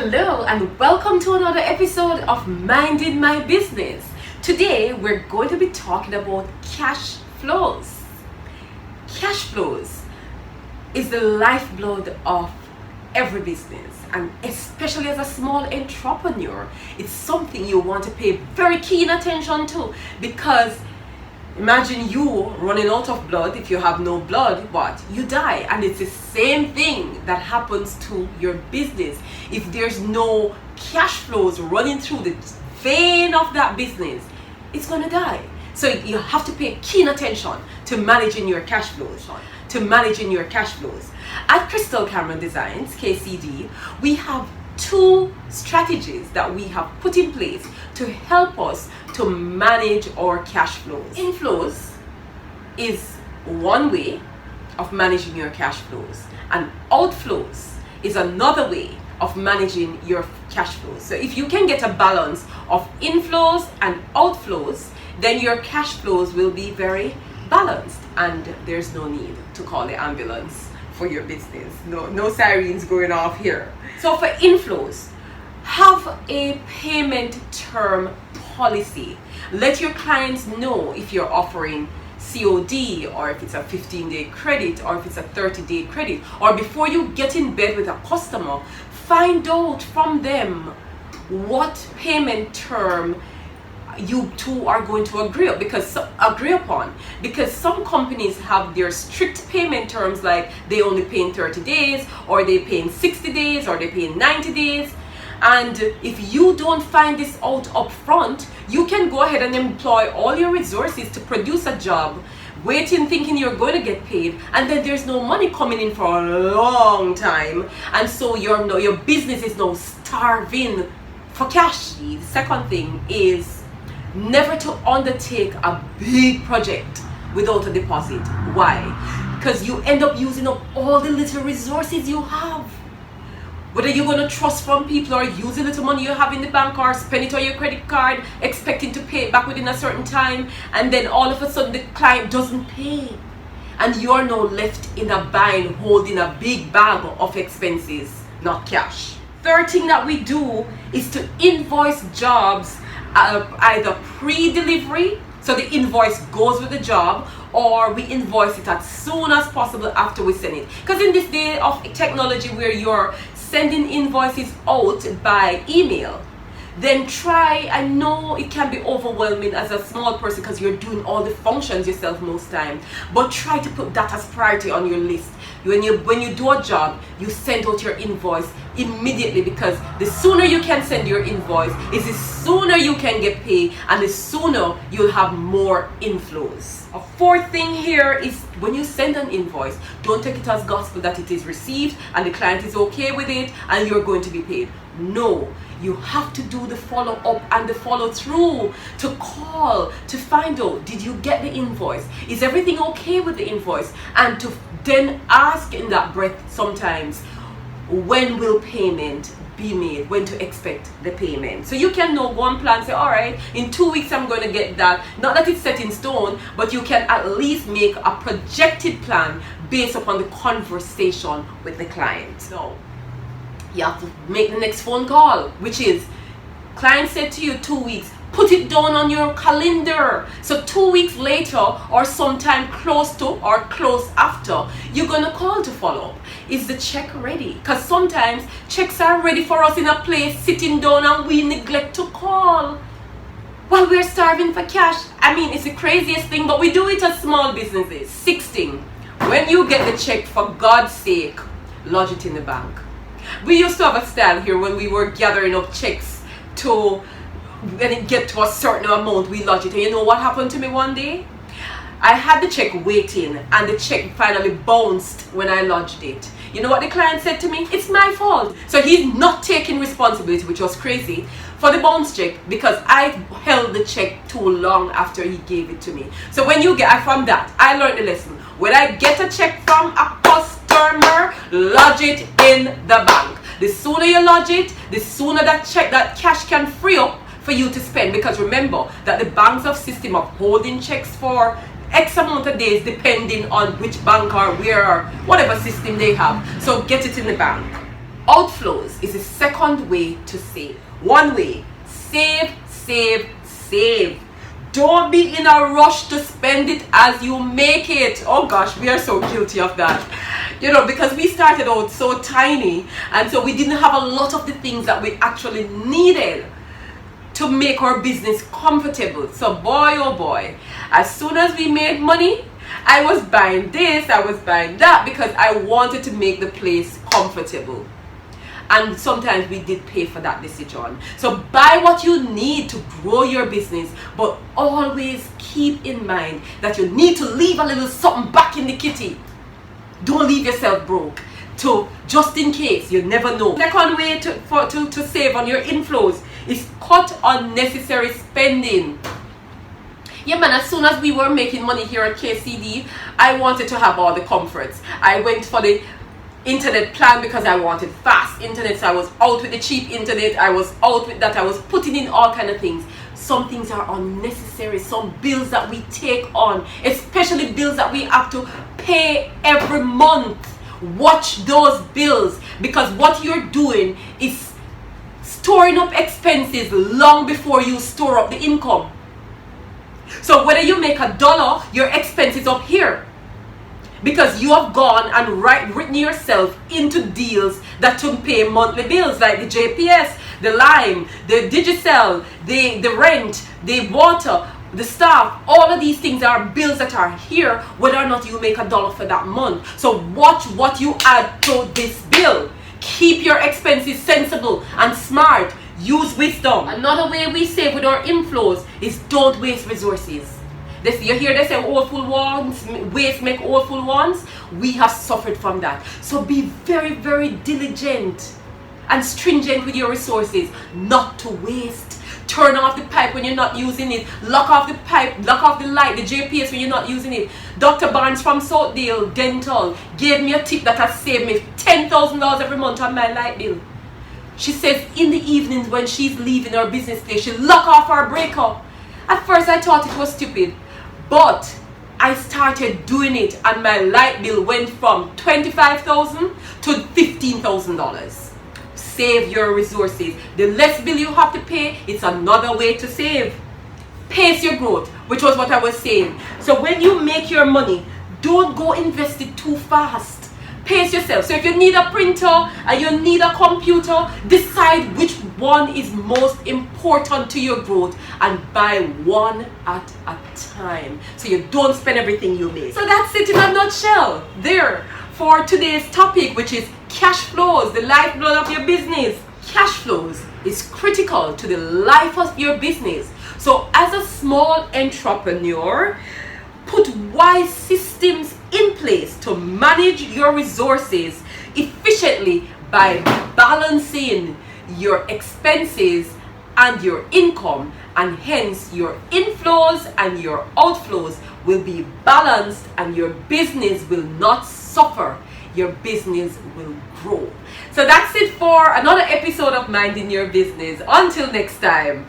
Hello and welcome to another episode of Minding My Business. Today we're going to be talking about cash flows. Cash flows is the lifeblood of every business, and especially as a small entrepreneur, it's something you want to pay very keen attention to, because imagine you running out of blood. If you have no blood, what? You die. And it's the same thing that happens to your business. If there's no cash flows running through the vein of that business, it's gonna die. So you have to pay keen attention to managing your cash flows. At Crystal Cameron Designs, KCD, we have two strategies that we have put in place to help us to manage our cash flows. Inflows is one way of managing your cash flows, and outflows is another way of managing your cash flows. So if you can get a balance of inflows and outflows, then your cash flows will be very balanced, and there's no need to call the ambulance for your business. No sirens going off here. So for inflows, have a payment term policy. Let your clients know if you're offering COD, or if it's a 15-day credit, or if it's a 30-day credit. Or before you get in bed with a customer, find out from them what payment term you two are going to agree upon, because some companies have their strict payment terms, like they only pay in 30 days, or they pay in 60 days, or they pay in 90 days. And if you don't find this out up front, you can go ahead and employ all your resources to produce a job, waiting thinking you're going to get paid, and then there's no money coming in for a long time, and so your business is now starving for cash. The second thing is never to undertake a big project without a deposit. Why? Because you end up using up all the little resources you have. Whether you're going to trust from people, or use a little money you have in the bank, or spend it on your credit card expecting to pay it back within a certain time, and then all of a sudden the client doesn't pay, and you're now left in a bind holding a big bag of expenses, not cash. Third thing that we do is to invoice jobs either pre-delivery, so the invoice goes with the job, or we invoice it as soon as possible after we send it. Because in this day of technology where you're sending invoices out by email, then I know it can be overwhelming as a small person because you're doing all the functions yourself most time, but try to put that as priority on your list. When you do a job, you send out your invoice immediately, because the sooner you can send your invoice is the sooner you can get paid, and the sooner you'll have more inflows. A fourth thing here is, when you send an invoice, don't take it as gospel that it is received and the client is okay with it and you're going to be paid. No, you have to do the follow up and the follow through, to call to find out, did you get the invoice? Is everything okay with the invoice? And to then ask in that breath sometimes, when will payment be made, when to expect the payment. So you can know one plan, say, all right, in 2 weeks I'm going to get that. Not that it's set in stone, but you can at least make a projected plan based upon the conversation with the client. So you have to make the next phone call, which is, client said to you 2 weeks, put it down on your calendar. So 2 weeks later, or sometime close to or close after, you're gonna call to follow up. Is the check ready? Because sometimes checks are ready for us in a place sitting down, and we neglect to call while we're starving for cash. I mean, it's the craziest thing, but we do it as small businesses. Sixth thing, when you get the check, for God's sake, lodge it in the bank. We used to have a style here when we were gathering up checks to, when it get to a certain amount, we lodge it. And you know what happened to me one day? I had the check waiting, and the check finally bounced when I lodged it. You know what the client said to me? It's my fault. So he's not taking responsibility, which was crazy, for the bounce check, because I held the check too long after he gave it to me. So when you get, from that, I learned the lesson. When I get a check from a customer, lodge it in the bank. The sooner you lodge it, the sooner that cash can free up for you to spend. Because remember that the banks have system of holding checks for X amount of days, depending on which bank or where or whatever system they have. So get it in the bank. Outflows is the second way to save. One way: save, save, save. Don't be in a rush to spend it as you make it. Oh gosh, we are so guilty of that. You know, because we started out so tiny, and so we didn't have a lot of the things that we actually needed to make our business comfortable. So boy, oh boy, as soon as we made money, I was buying this, I was buying that, because I wanted to make the place comfortable. And sometimes we did pay for that decision. So buy what you need to grow your business, but always keep in mind that you need to leave a little something back in the kitty. Don't leave yourself broke, to just in case. You never know. Second way to save on your inflows is cut unnecessary spending. Yeah man, as soon as we were making money here at KCD, I wanted to have all the comforts. I went for the internet plan because I wanted fast internet, so I was out with the cheap internet. I was out with that. I was putting in all kind of things. Some things are unnecessary. Some bills that we take on, especially bills that we have to pay every month. Watch those bills, because what you're doing is storing up expenses long before you store up the income. So whether you make $1, your expense is up here, because you have gone and written yourself into deals that to pay monthly bills, like the JPS, the Lime, the Digicel, the rent, the water, the staff. All of these things are bills that are here whether or not you make $1 for that month. So watch what you add to this bill. Keep your expenses sensible and smart. Use wisdom. Another way we save with our inflows is don't waste resources. You hear they say all full ones, waste make all full ones. We have suffered from that. So be very, very diligent and stringent with your resources, not to waste. Turn off the pipe when you're not using it. Lock off the pipe, lock off the light, the JPS when you're not using it. Dr. Barnes from Southdale Dental gave me a tip that has saved me $10,000 every month on my light bill. She says in the evenings when she's leaving her business place, she'll lock off her breaker. At first I thought it was stupid, but I started doing it and my light bill went from $25,000 to $15,000. Save your resources. The less bill you have to pay, it's another way to save. Pace your growth, which was what I was saying. So when you make your money, don't go invest it too fast. Pace yourself. So if you need a printer and you need a computer, decide which one is most important to your growth and buy one at a time, so you don't spend everything you make. So that's it in a nutshell there for today's topic, which is cash flows, the lifeblood of your business. Cash flows is critical to the life of your business. So as a small entrepreneur, put wise systems in place to manage your resources efficiently by balancing your expenses and your income, and hence your inflows and your outflows will be balanced and your business will not suffer. Your business will grow. So that's it for another episode of Minding Your Business. Until next time.